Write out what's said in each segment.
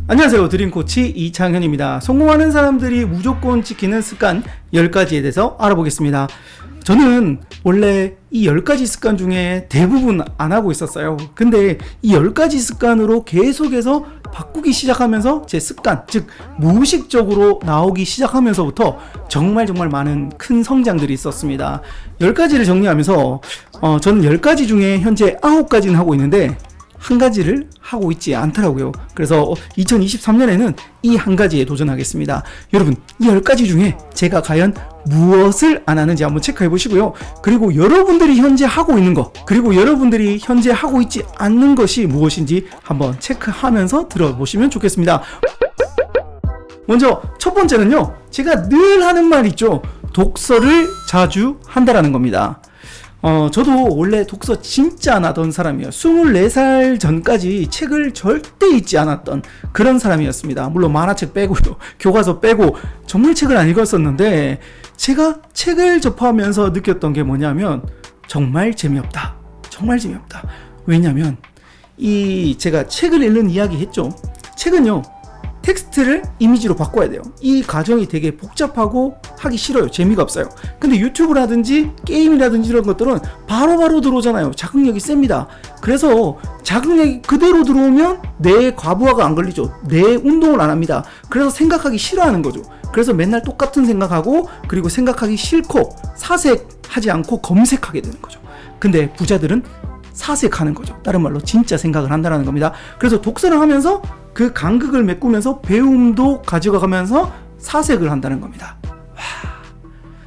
안녕하세요. 드림코치 이창현입니다. 성공하는 사람들이 무조건 지키는 습관 10가지에 대해서 알아보겠습니다. 저는 원래 이 10가지 습관 중에 대부분 안 하고 있었어요. 근데 이 10가지 습관으로 계속해서 바꾸기 시작하면서 제 습관, 즉 무의식적으로 나오기 시작하면서부터 정말 많은 큰 성장들이 있었습니다. 10가지를 정리하면서 저는 10가지 중에 현재 9가지는 하고 있는데 한 가지를 하고 있지 않더라고요. 그래서 2023년에는 이 한 가지에 도전하겠습니다. 여러분, 이 10가지 중에 제가 과연 무엇을 안 하는지 한번 체크해 보시고요. 그리고 여러분들이 현재 하고 있는 것, 그리고 여러분들이 현재 하고 있지 않는 것이 무엇인지 한번 체크하면서 들어보시면 좋겠습니다. 먼저 첫 번째는요, 제가 늘 하는 말 있죠. 독서를 자주 한다라는 겁니다. 저도 원래 독서 진짜 안 하던 사람이에요. 24살 전까지 책을 절대 읽지 않았던 그런 사람이었습니다. 물론 만화책 빼고요. 교과서 빼고 정말 책을 안 읽었었는데, 제가 책을 접하면서 느꼈던 게 뭐냐면 정말 재미없다. 정말 재미없다. 왜냐면 제가 책을 읽는 이야기 했죠. 책은요, 텍스트를 이미지로 바꿔야 돼요. 이 과정이 되게 복잡하고 하기 싫어요. 재미가 없어요. 근데 유튜브라든지 게임이라든지 이런 것들은 바로바로 들어오잖아요. 자극력이 셉니다. 그래서 자극력이 그대로 들어오면 내 과부하가 안 걸리죠. 내 운동을 안 합니다. 그래서 생각하기 싫어하는 거죠. 그래서 맨날 똑같은 생각하고, 그리고 생각하기 싫고 사색하지 않고 검색하게 되는 거죠. 근데 부자들은 사색하는 거죠. 다른 말로 진짜 생각을 한다는 겁니다. 그래서 독서를 하면서 그 간극을 메꾸면서 배움도 가져가면서 사색을 한다는 겁니다.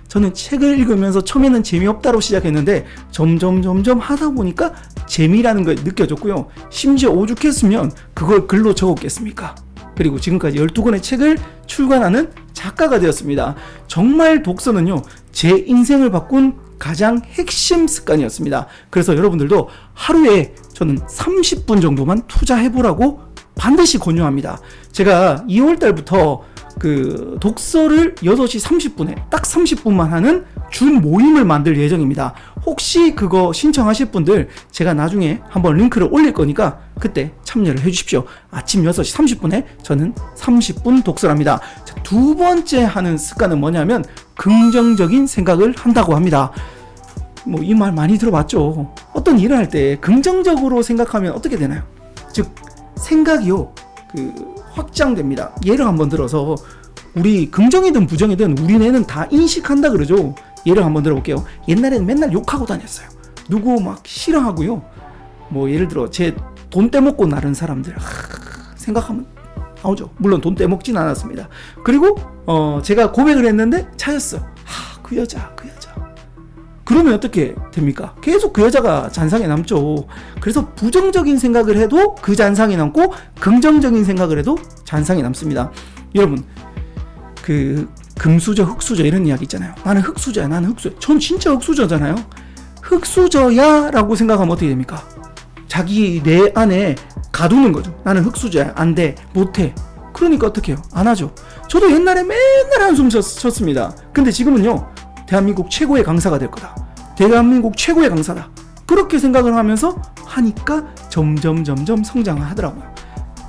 저는 책을 읽으면서 처음에는 재미없다로 시작했는데 점점 하다 보니까 재미라는 걸 느껴졌고요. 심지어 오죽했으면 그걸 글로 적었겠습니까? 그리고 지금까지 12권의 책을 출간하는 작가가 되었습니다. 정말 독서는요, 제 인생을 바꾼 가장 핵심 습관이었습니다. 그래서 여러분들도 하루에 저는 30분 정도만 투자해보라고 반드시 권유합니다. 제가 2월 달부터 그 독서를 6시 30분에 딱 30분만 하는 준 모임을 만들 예정입니다. 혹시 그거 신청하실 분들 제가 나중에 한번 링크를 올릴 거니까 그때 참여를 해주십시오. 아침 6시 30분에 저는 30분 독서랍니다. 두 번째 하는 습관은 뭐냐면 긍정적인 생각을 한다고 합니다. 뭐 이 말 많이 들어봤죠. 어떤 일을 할 때 긍정적으로 생각하면 어떻게 되나요? 즉 생각이요, 확장됩니다. 예를 한번 들어서, 우리 긍정이든 부정이든 우리 뇌는 다 인식한다 그러죠. 예를 한번 들어볼게요. 옛날에는 맨날 욕하고 다녔어요. 누구 막 싫어하고요. 뭐 예를 들어 제 돈 떼먹고 나른 사람들 생각하면 나오죠. 물론 돈 떼먹진 않았습니다. 그리고 제가 고백을 했는데 차였어. 그 여자. 그러면 어떻게 됩니까? 계속 그 여자가 잔상에 남죠. 그래서 부정적인 생각을 해도 그 잔상이 남고, 긍정적인 생각을 해도 잔상이 남습니다. 여러분, 금수저, 흙수저 이런 이야기 있잖아요. 나는 흙수저야. 전 진짜 흙수저잖아요. 흙수저야 라고 생각하면 어떻게 됩니까? 자기 내 안에 가두는 거죠. 나는 흙수저야. 안 돼. 못해. 그러니까 어떻게 해요? 안 하죠. 저도 옛날에 맨날 한숨 쉬었습니다. 근데 지금은요, 대한민국 최고의 강사가 될 거다. 대한민국 최고의 강사다. 그렇게 생각을 하면서 하니까 점점 성장을 하더라고요.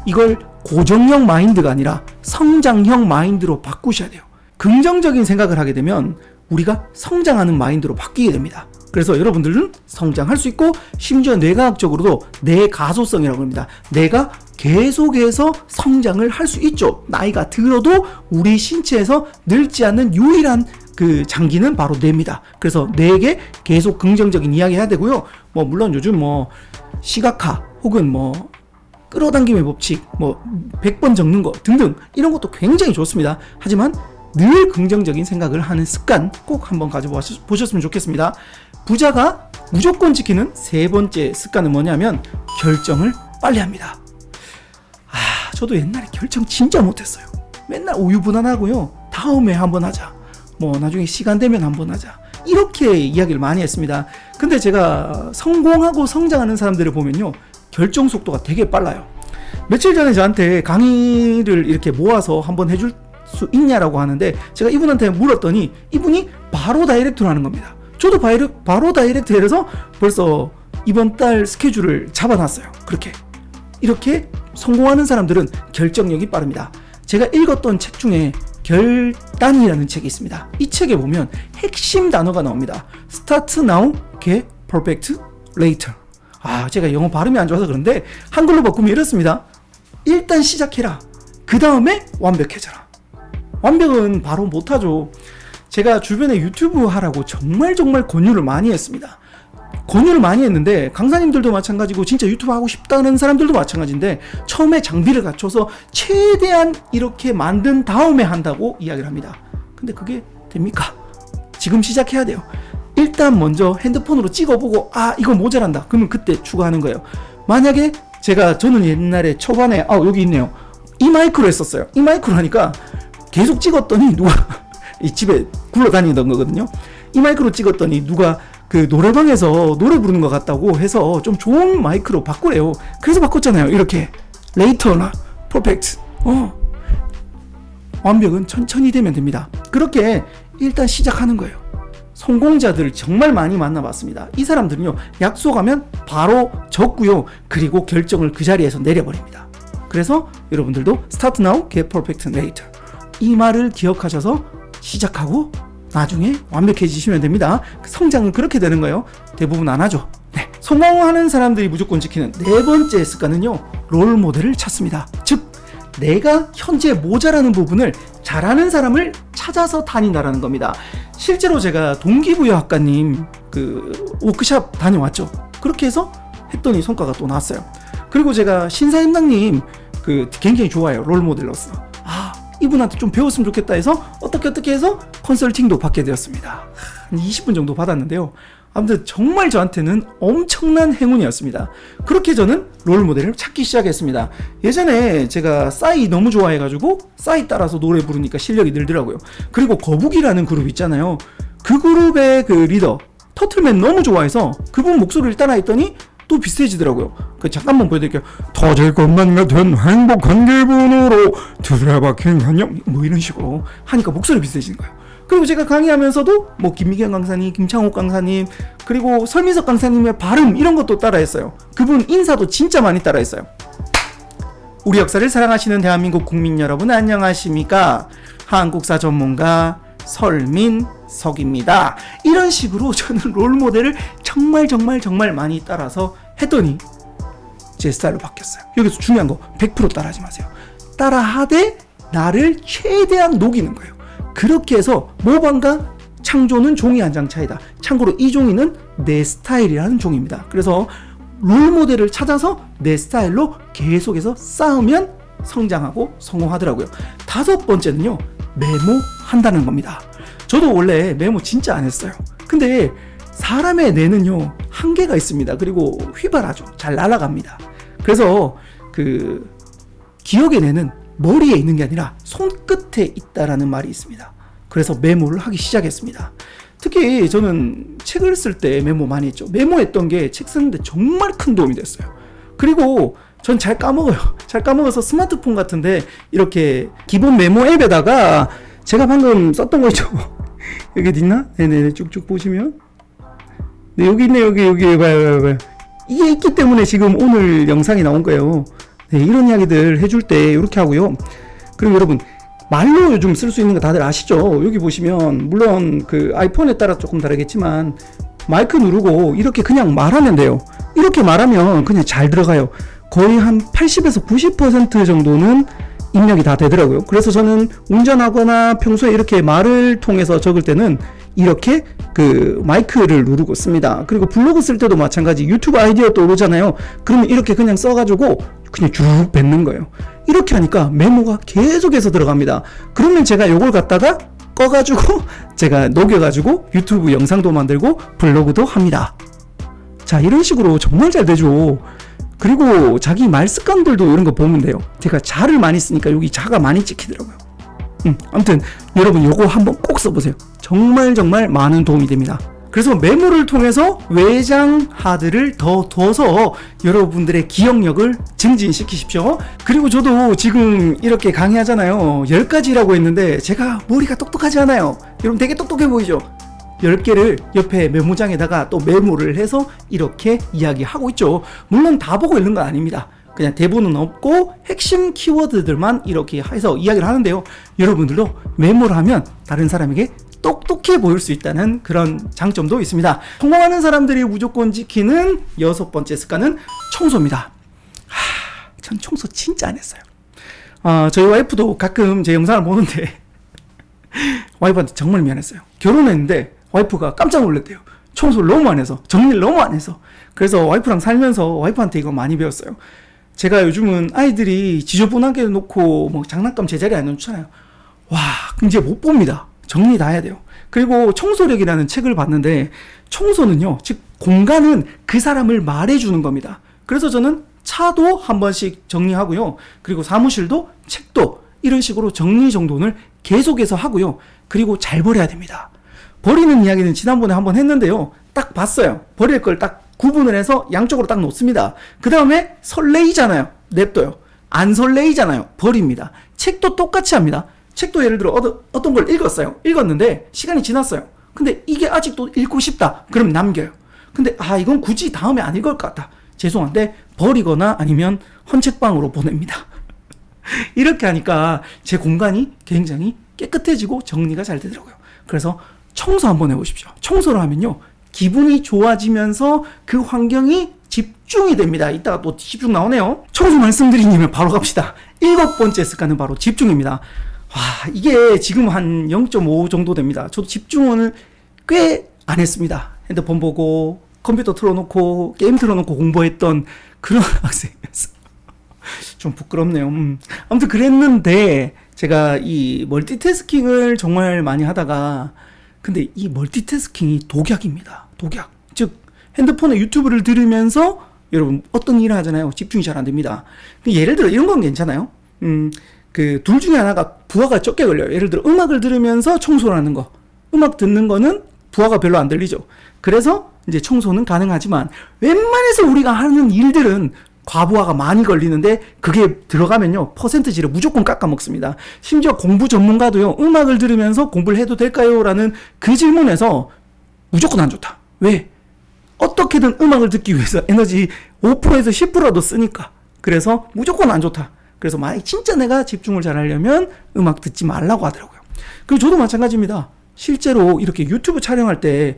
이걸 고정형 마인드가 아니라 성장형 마인드로 바꾸셔야 돼요. 긍정적인 생각을 하게 되면 우리가 성장하는 마인드로 바뀌게 됩니다. 그래서 여러분들은 성장할 수 있고, 심지어 뇌과학적으로도 뇌가소성이라고 합니다. 내가 계속해서 성장을 할 수 있죠. 나이가 들어도 우리 신체에서 늙지 않는 유일한 그 장기는 바로 뇌입니다. 그래서 뇌에게 계속 긍정적인 이야기 해야 되고요. 물론 요즘 시각화 혹은 끌어당김의 법칙, 100번 적는 거 등등 이런 것도 굉장히 좋습니다. 하지만 늘 긍정적인 생각을 하는 습관 꼭 한번 가져보셨으면 좋겠습니다. 부자가 무조건 지키는 세 번째 습관은 뭐냐면 결정을 빨리 합니다. 저도 옛날에 결정 진짜 못했어요. 맨날 우유부단하고요. 다음에 한번 하자. 나중에 시간 되면 한번 하자. 이렇게 이야기를 많이 했습니다. 근데 제가 성공하고 성장하는 사람들을 보면요, 결정 속도가 되게 빨라요. 며칠 전에 저한테 강의를 이렇게 모아서 한번 해줄 수 있냐라고 하는데, 제가 이분한테 물었더니 이분이 바로 다이렉트로 하는 겁니다. 저도 바로 다이렉트 해서 벌써 이번 달 스케줄을 잡아놨어요. 이렇게 성공하는 사람들은 결정력이 빠릅니다. 제가 읽었던 책 중에 결단이라는 책이 있습니다. 이 책에 보면 핵심 단어가 나옵니다. Start now, get perfect later. 제가 영어 발음이 안 좋아서 그런데 한글로 바꾸면 이렇습니다. 일단 시작해라. 그 다음에 완벽해져라. 완벽은 바로 못하죠. 제가 주변에 유튜브 하라고 정말 권유를 많이 했습니다. 권유를 많이 했는데 강사님들도 마찬가지고 진짜 유튜브 하고 싶다는 사람들도 마찬가지인데 처음에 장비를 갖춰서 최대한 이렇게 만든 다음에 한다고 이야기를 합니다. 근데 그게 됩니까? 지금 시작해야 돼요. 일단 먼저 핸드폰으로 찍어보고 이거 모자란다. 그러면 그때 추가하는 거예요. 만약에 저는 옛날에 초반에 여기 있네요. 이 마이크로 했었어요. 이 마이크로 하니까 계속 찍었더니 누가 이 집에 굴러다니던 거거든요. 이 마이크로 찍었더니 누가 그 노래방에서 노래 부르는 것 같다고 해서 좀 좋은 마이크로 바꾸래요. 그래서 바꿨잖아요. 이렇게 레이터나 퍼펙트. 완벽은 천천히 되면 됩니다. 그렇게 일단 시작하는 거예요. 성공자들 정말 많이 만나봤습니다. 이 사람들은요, 약속하면 바로 적고요. 그리고 결정을 그 자리에서 내려버립니다. 그래서 여러분들도 start now, get perfect later. 이 말을 기억하셔서 시작하고 나중에 완벽해지시면 됩니다. 성장은 그렇게 되는 거예요. 대부분 안 하죠. 네. 성공하는 사람들이 무조건 지키는 네 번째 습관은요, 롤 모델을 찾습니다. 즉, 내가 현재 모자라는 부분을 잘하는 사람을 찾아서 다닌다라는 겁니다. 실제로 제가 동기부여학과님 그 워크샵 다녀왔죠. 그렇게 해서 했더니 성과가 또 나왔어요. 그리고 제가 신사임당님 그 굉장히 좋아요. 롤 모델로서. 이분한테 좀 배웠으면 좋겠다 해서 어떻게 해서 컨설팅도 받게 되었습니다. 한 20분 정도 받았는데요. 아무튼 정말 저한테는 엄청난 행운이었습니다. 그렇게 저는 롤 모델을 찾기 시작했습니다. 예전에 제가 싸이 너무 좋아해가지고 싸이 따라서 노래 부르니까 실력이 늘더라고요. 그리고 거북이라는 그룹 있잖아요. 그 그룹의 그 리더 터틀맨 너무 좋아해서 그분 목소리를 따라했더니 또 비슷해지더라고요. 잠깐만 보여드릴게요. 터질 것만 같은 행복한 기분으로 들어박힌 한영 뭐 이런 식으로 하니까 목소리 비슷해지는 거예요. 그리고 제가 강의하면서도 뭐 김미경 강사님, 김창욱 강사님, 그리고 설민석 강사님의 발음 이런 것도 따라했어요. 그분 인사도 진짜 많이 따라했어요. 우리 역사를 사랑하시는 대한민국 국민 여러분 안녕하십니까? 한국사 전문가 설민석입니다. 이런 식으로 저는 롤 모델을 정말 많이 따라서 했더니 제 스타일로 바뀌었어요. 여기서 중요한 거 100% 따라하지 마세요. 따라하되 나를 최대한 녹이는 거예요. 그렇게 해서 모방과 창조는 종이 한 장 차이다. 참고로 이 종이는 내 스타일이라는 종입니다. 그래서 롤 모델을 찾아서 내 스타일로 계속해서 쌓으면 성장하고 성공하더라고요. 5번째는요, 메모한다는 겁니다. 저도 원래 메모 진짜 안 했어요. 근데 사람의 뇌는요, 한계가 있습니다. 그리고 휘발하죠. 잘 날아갑니다. 그래서 그 기억의 뇌는 머리에 있는 게 아니라 손끝에 있다라는 말이 있습니다. 그래서 메모를 하기 시작했습니다. 특히 저는 책을 쓸 때 메모 많이 했죠. 메모했던 게 책 쓰는데 정말 큰 도움이 됐어요. 그리고 전 잘 까먹어요. 잘 까먹어서 스마트폰 같은데 이렇게 기본 메모 앱에다가 제가 방금 썼던 거 있죠. 여기 있나? 네네, 쭉쭉 보시면 네, 여기 있네. 여기 봐요. 이게 있기 때문에 지금 오늘 영상이 나온 거예요. 네, 이런 이야기들 해줄 때 이렇게 하고요. 그리고 여러분, 말로 요즘 쓸 수 있는 거 다들 아시죠? 여기 보시면 물론 그 아이폰에 따라 조금 다르겠지만 마이크 누르고 이렇게 그냥 말하면 돼요. 이렇게 말하면 그냥 잘 들어가요. 거의 한 80에서 90% 정도는 입력이 다 되더라고요. 그래서 저는 운전하거나 평소에 이렇게 말을 통해서 적을 때는 이렇게 그 마이크를 누르고 씁니다. 그리고 블로그 쓸 때도 마찬가지. 유튜브 아이디어 또 오잖아요. 그러면 이렇게 그냥 써가지고 그냥 쭉 뱉는 거예요. 이렇게 하니까 메모가 계속해서 들어갑니다. 그러면 제가 요걸 갖다가 꺼가지고 제가 녹여가지고 유튜브 영상도 만들고 블로그도 합니다. 자, 이런 식으로 정말 잘 되죠. 그리고 자기 말 습관들도 이런 거 보면 돼요. 제가 자를 많이 쓰니까 여기 자가 많이 찍히더라고요. 아무튼 여러분 요거 한번 꼭 써보세요. 정말 많은 도움이 됩니다. 그래서 메모를 통해서 외장 하드를 더 둬서 여러분들의 기억력을 증진시키십시오. 그리고 저도 지금 이렇게 강의하잖아요. 10가지라고 했는데 제가 머리가 똑똑하지 않아요. 여러분 되게 똑똑해 보이죠? 10개를 옆에 메모장에다가 또 메모를 해서 이렇게 이야기하고 있죠. 물론 다 보고 읽는 건 아닙니다. 그냥 대본은 없고 핵심 키워드들만 이렇게 해서 이야기를 하는데요. 여러분들도 메모를 하면 다른 사람에게 똑똑해 보일 수 있다는 그런 장점도 있습니다. 성공하는 사람들이 무조건 지키는 6번째 습관은 청소입니다. 전 청소 진짜 안 했어요. 저희 와이프도 가끔 제 영상을 보는데 와이프한테 정말 미안했어요. 결혼했는데 와이프가 깜짝 놀랐대요. 청소를 너무 안 해서, 정리를 너무 안 해서. 그래서 와이프랑 살면서 와이프한테 이거 많이 배웠어요. 제가 요즘은 아이들이 지저분하게 놓고 뭐 장난감 제자리에 안 놓잖아요. 와, 이제 못 봅니다. 정리 다 해야 돼요. 그리고 청소력이라는 책을 봤는데 청소는요, 즉 공간은 그 사람을 말해주는 겁니다. 그래서 저는 차도 한 번씩 정리하고요. 그리고 사무실도 책도 이런 식으로 정리정돈을 계속해서 하고요. 그리고 잘 버려야 됩니다. 버리는 이야기는 지난번에 한번 했는데요. 딱 봤어요. 버릴 걸 딱 구분을 해서 양쪽으로 딱 놓습니다. 그 다음에 설레이잖아요. 냅둬요. 안 설레이잖아요. 버립니다. 책도 똑같이 합니다. 책도 예를 들어 어떤 걸 읽었어요. 읽었는데 시간이 지났어요. 근데 이게 아직도 읽고 싶다. 그럼 남겨요. 근데 이건 굳이 다음에 안 읽을 것 같다. 죄송한데 버리거나 아니면 헌책방으로 보냅니다. 이렇게 하니까 제 공간이 굉장히 깨끗해지고 정리가 잘 되더라고요. 그래서 청소 한번 해보십시오. 청소를 하면요, 기분이 좋아지면서 그 환경이 집중이 됩니다. 이따가 또 집중 나오네요. 청소 말씀드리면 바로 갑시다. 7번째 습관은 바로 집중입니다. 이게 지금 한 0.5 정도 됩니다. 저도 집중을 꽤 안 했습니다. 핸드폰 보고 컴퓨터 틀어놓고 게임 틀어놓고 공부했던 그런 학생이었어요. 좀 부끄럽네요. 아무튼 그랬는데 제가 이 멀티태스킹을 정말 많이 하다가, 근데 이 멀티태스킹이 독약입니다. 독약. 즉 핸드폰에 유튜브를 들으면서 여러분 어떤 일을 하잖아요. 집중이 잘 안 됩니다. 예를 들어 이런 건 괜찮아요. 그 둘 중에 하나가 부하가 적게 걸려요. 예를 들어 음악을 들으면서 청소를 하는 거. 음악 듣는 거는 부하가 별로 안 들리죠. 그래서 이제 청소는 가능하지만 웬만해서 우리가 하는 일들은 과부하가 많이 걸리는데 그게 들어가면요, 퍼센트지를 무조건 깎아먹습니다. 심지어 공부 전문가도요, 음악을 들으면서 공부를 해도 될까요? 라는 그 질문에서 무조건 안 좋다. 왜? 어떻게든 음악을 듣기 위해서 에너지 5%에서 10%라도 쓰니까. 그래서 무조건 안 좋다. 그래서 만약 진짜 내가 집중을 잘 하려면 음악 듣지 말라고 하더라고요. 그리고 저도 마찬가지입니다. 실제로 이렇게 유튜브 촬영할 때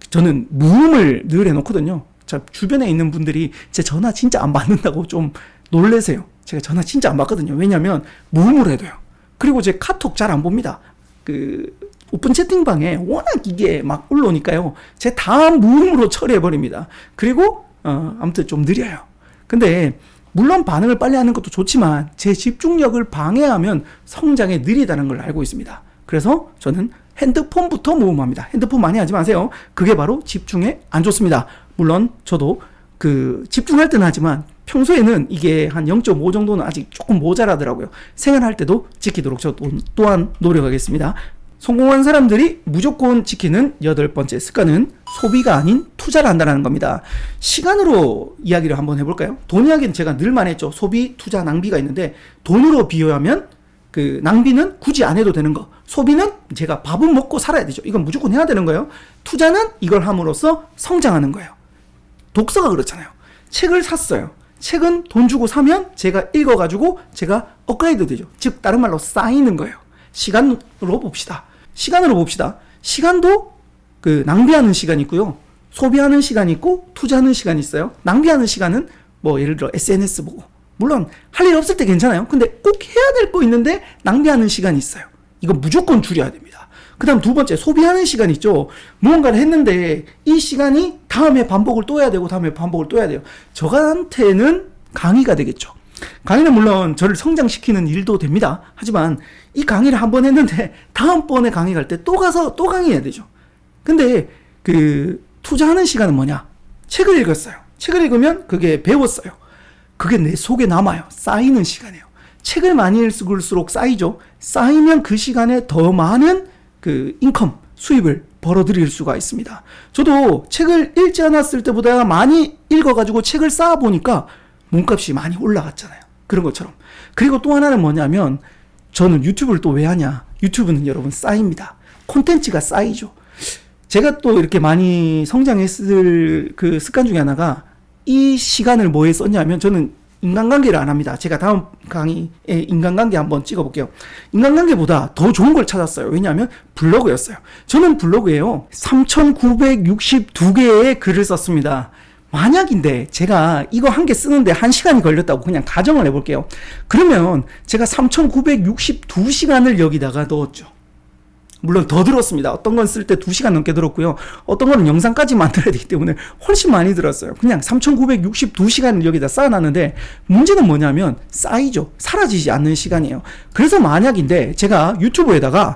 저는 무음을 늘 해놓거든요. 자, 주변에 있는 분들이 제 전화 진짜 안 받는다고 좀 놀래세요. 제가 전화 진짜 안 받거든요. 왜냐면 무음으로 해둬요. 그리고 제 카톡 잘 안 봅니다. 그 오픈 채팅방에 워낙 이게 막 올라오니까요, 제 다 무음으로 처리해버립니다. 그리고 아무튼 좀 느려요. 근데 물론 반응을 빨리 하는 것도 좋지만 제 집중력을 방해하면 성장에 느리다는 걸 알고 있습니다. 그래서 저는 핸드폰부터 무음합니다. 핸드폰 많이 하지 마세요. 그게 바로 집중에 안 좋습니다. 물론 저도 그 집중할 때는 하지만 평소에는 이게 한 0.5 정도는 아직 조금 모자라더라고요. 생활할 때도 지키도록 저 또한 노력하겠습니다. 성공한 사람들이 무조건 지키는 8번째 습관은 소비가 아닌 투자를 한다는 겁니다. 시간으로 이야기를 한번 해볼까요? 돈 이야기는 제가 늘 말했죠. 소비, 투자, 낭비가 있는데 돈으로 비유하면 그 낭비는 굳이 안 해도 되는 거, 소비는 제가 밥은 먹고 살아야 되죠. 이건 무조건 해야 되는 거예요. 투자는 이걸 함으로써 성장하는 거예요. 독서가 그렇잖아요. 책을 샀어요. 책은 돈 주고 사면 제가 읽어가지고 제가 업그레이드 되죠. 즉 다른 말로 쌓이는 거예요. 시간으로 봅시다. 시간도 그 낭비하는 시간이 있고요, 소비하는 시간이 있고 투자하는 시간이 있어요. 낭비하는 시간은 뭐 예를 들어 SNS 보고, 물론 할 일 없을 때 괜찮아요. 근데 꼭 해야 될 거 있는데 낭비하는 시간이 있어요. 이거 무조건 줄여야 됩니다. 그 다음 2번째, 소비하는 시간 있죠. 무언가를 했는데 이 시간이 다음에 반복을 또 해야 되고 다음에 반복을 또 해야 돼요. 저한테는 강의가 되겠죠. 강의는 물론 저를 성장시키는 일도 됩니다. 하지만 이 강의를 한 번 했는데 다음번에 강의 갈 때 또 가서 또 강의해야 되죠. 근데 그 투자하는 시간은 뭐냐? 책을 읽었어요. 책을 읽으면 그게 배웠어요. 그게 내 속에 남아요. 쌓이는 시간이에요. 책을 많이 읽을수록 쌓이죠. 쌓이면 그 시간에 더 많은 그 인컴, 수입을 벌어들일 수가 있습니다. 저도 책을 읽지 않았을 때보다 많이 읽어가지고 책을 쌓아보니까 몸값이 많이 올라갔잖아요. 그런 것처럼. 그리고 또 하나는 뭐냐면, 저는 유튜브를 또 왜 하냐? 유튜브는 여러분 쌓입니다. 콘텐츠가 쌓이죠. 제가 또 이렇게 많이 성장했을 그 습관 중에 하나가, 이 시간을 뭐에 썼냐면, 저는 인간관계를 안 합니다. 제가 다음 강의에 인간관계 한번 찍어볼게요. 인간관계보다 더 좋은 걸 찾았어요. 왜냐하면 블로그였어요. 저는 블로그에요 3,962개의 글을 썼습니다. 만약인데 제가 이거 한 개 쓰는데 1시간이 걸렸다고 그냥 가정을 해볼게요. 그러면 제가 3,962시간을 여기다가 넣었죠. 물론 더 들었습니다. 어떤 건 쓸 때 2시간 넘게 들었고요. 어떤 거는 영상까지 만들어야 되기 때문에 훨씬 많이 들었어요. 그냥 3,962시간을 여기다 쌓아놨는데 문제는 뭐냐면 쌓이죠. 사라지지 않는 시간이에요. 그래서 만약인데 제가 유튜브에다가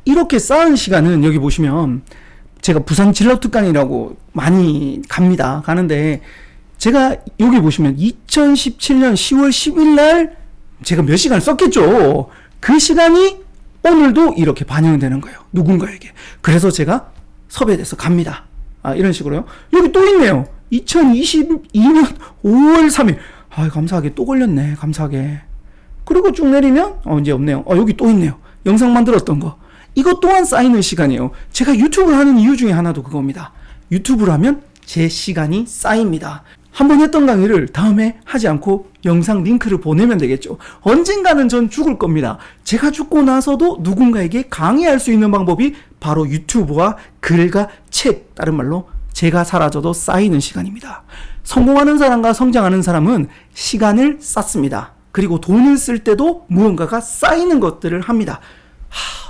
이렇게 쌓은 시간은 여기 보시면 제가 부산 진로특강이라고 많이 갑니다. 가는데 제가 여기 보시면 2017년 10월 10일 날 제가 몇 시간을 썼겠죠. 그 시간이 오늘도 이렇게 반영되는 거예요. 누군가에게. 그래서 제가 섭외돼서 갑니다. 이런 식으로요. 여기 또 있네요. 2022년 5월 3일. 감사하게 또 걸렸네. 감사하게. 그리고 쭉 내리면 이제 없네요. 여기 또 있네요. 영상 만들었던 거. 이것 또한 쌓이는 시간이에요. 제가 유튜브를 하는 이유 중에 하나도 그겁니다. 유튜브를 하면 제 시간이 쌓입니다. 한번 했던 강의를 다음에 하지 않고 영상 링크를 보내면 되겠죠. 언젠가는 전 죽을 겁니다. 제가 죽고 나서도 누군가에게 강의할 수 있는 방법이 바로 유튜브와 글과 책, 다른 말로 제가 사라져도 쌓이는 시간입니다. 성공하는 사람과 성장하는 사람은 시간을 쌓습니다. 그리고 돈을 쓸 때도 무언가가 쌓이는 것들을 합니다.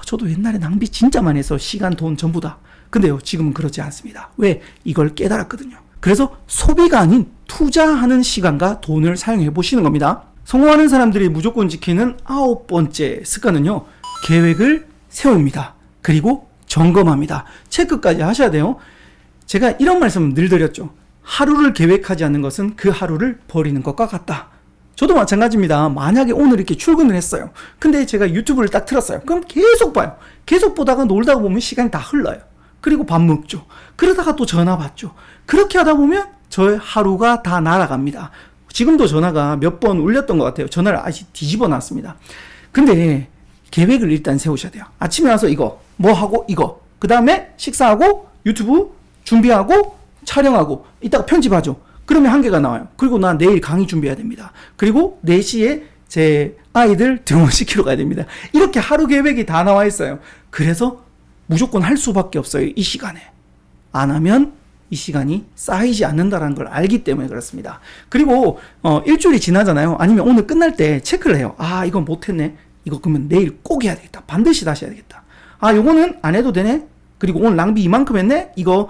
저도 옛날에 낭비 진짜 많이 해서 시간, 돈 전부 다. 근데요, 지금은 그렇지 않습니다. 왜? 이걸 깨달았거든요. 그래서 소비가 아닌 투자하는 시간과 돈을 사용해 보시는 겁니다. 성공하는 사람들이 무조건 지키는 9번째 습관은요, 계획을 세웁니다. 그리고 점검합니다. 체크까지 하셔야 돼요. 제가 이런 말씀을 늘 드렸죠. 하루를 계획하지 않는 것은 그 하루를 버리는 것과 같다. 저도 마찬가지입니다. 만약에 오늘 이렇게 출근을 했어요. 근데 제가 유튜브를 딱 틀었어요. 그럼 계속 봐요. 계속 보다가 놀다가 보면 시간이 다 흘러요. 그리고 밥 먹죠. 그러다가 또 전화 받죠. 그렇게 하다 보면 저의 하루가 다 날아갑니다. 지금도 전화가 몇 번 울렸던 것 같아요. 전화를 아직 뒤집어 놨습니다. 근데 계획을 일단 세우셔야 돼요. 아침에 와서 이거, 뭐 하고 이거. 그 다음에 식사하고 유튜브 준비하고 촬영하고 이따가 편집하죠. 그러면 한 개가 나와요. 그리고 나 내일 강의 준비해야 됩니다. 그리고 4시에 제 아이들 등원시키러 가야 됩니다. 이렇게 하루 계획이 다 나와 있어요. 그래서 무조건 할 수밖에 없어요. 이 시간에. 안 하면 이 시간이 쌓이지 않는다는 걸 알기 때문에 그렇습니다. 그리고 일주일이 지나잖아요. 아니면 오늘 끝날 때 체크를 해요. 이건 못했네. 이거 그러면 내일 꼭 해야 되겠다. 반드시 다시 해야 되겠다. 요거는 안 해도 되네. 그리고 오늘 낭비 이만큼 했네. 이거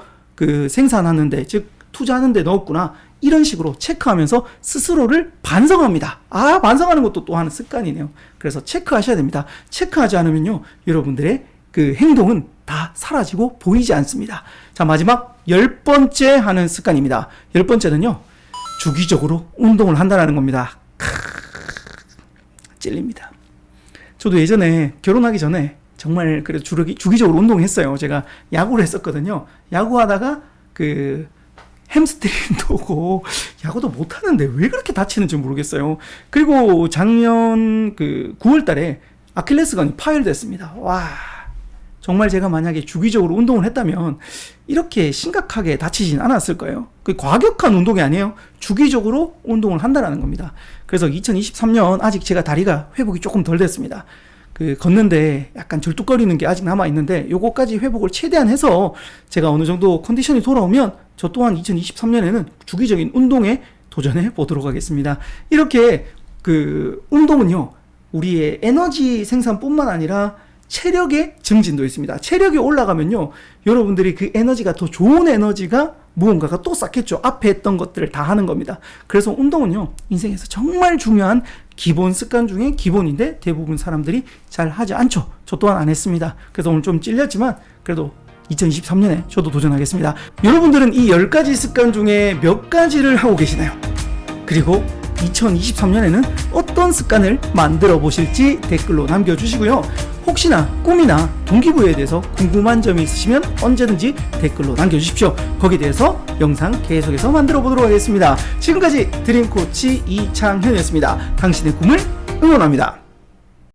생산하는데, 즉 투자하는데 넣었구나. 이런 식으로 체크하면서 스스로를 반성합니다. 반성하는 것도 또 하는 습관이네요. 그래서 체크하셔야 됩니다. 체크하지 않으면요, 여러분들의 그 행동은 다 사라지고 보이지 않습니다. 자, 마지막 10번째 하는 습관입니다. 10번째는요, 주기적으로 운동을 한다는 겁니다. 찔립니다. 저도 예전에 결혼하기 전에 정말 그래도 주기적으로 운동했어요. 제가 야구를 했었거든요. 야구하다가 햄스트링도 오고 야구도 못하는데 왜 그렇게 다치는지 모르겠어요. 그리고 작년 9월 달에 아킬레스건이 파열됐습니다. 정말 제가 만약에 주기적으로 운동을 했다면 이렇게 심각하게 다치진 않았을 거예요. 과격한 운동이 아니에요. 주기적으로 운동을 한다는 겁니다. 그래서 2023년 아직 제가 다리가 회복이 조금 덜 됐습니다. 걷는데 약간 절뚝거리는 게 아직 남아있는데 요거까지 회복을 최대한 해서 제가 어느 정도 컨디션이 돌아오면 저 또한 2023년에는 주기적인 운동에 도전해 보도록 하겠습니다. 이렇게 운동은요, 우리의 에너지 생산뿐만 아니라 체력의 증진도 있습니다. 체력이 올라가면요, 여러분들이 그 에너지가 더 좋은 에너지가 무언가가 또 쌓겠죠. 앞에 했던 것들을 다 하는 겁니다. 그래서 운동은요, 인생에서 정말 중요한 기본 습관 중에 기본인데 대부분 사람들이 잘 하지 않죠. 저 또한 안 했습니다. 그래서 오늘 좀 찔렸지만 그래도 2023년에 저도 도전하겠습니다. 여러분들은 이 10가지 습관 중에 몇 가지를 하고 계시나요? 그리고 2023년에는 어떤 습관을 만들어 보실지 댓글로 남겨주시고요. 혹시나 꿈이나 동기부여에 대해서 궁금한 점이 있으시면 언제든지 댓글로 남겨주십시오. 거기에 대해서 영상 계속해서 만들어 보도록 하겠습니다. 지금까지 드림코치 이창현이었습니다. 당신의 꿈을 응원합니다.